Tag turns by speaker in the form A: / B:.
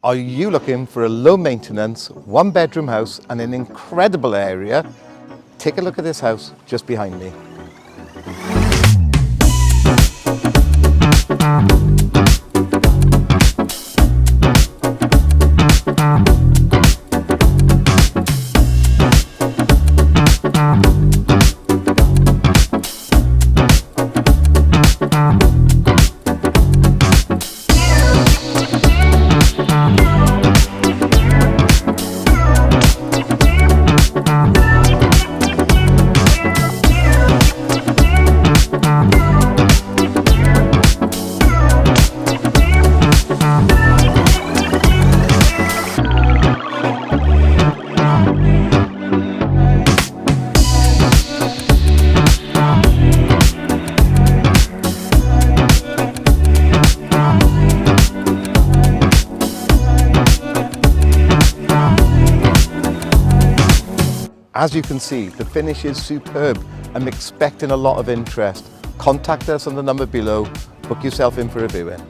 A: Are you looking for a low maintenance, one bedroom house and an incredible area? Take a look at this house just behind me. As you can see, the finish is superb. I'm expecting a lot of interest. Contact us on the number below, book yourself in for a viewing.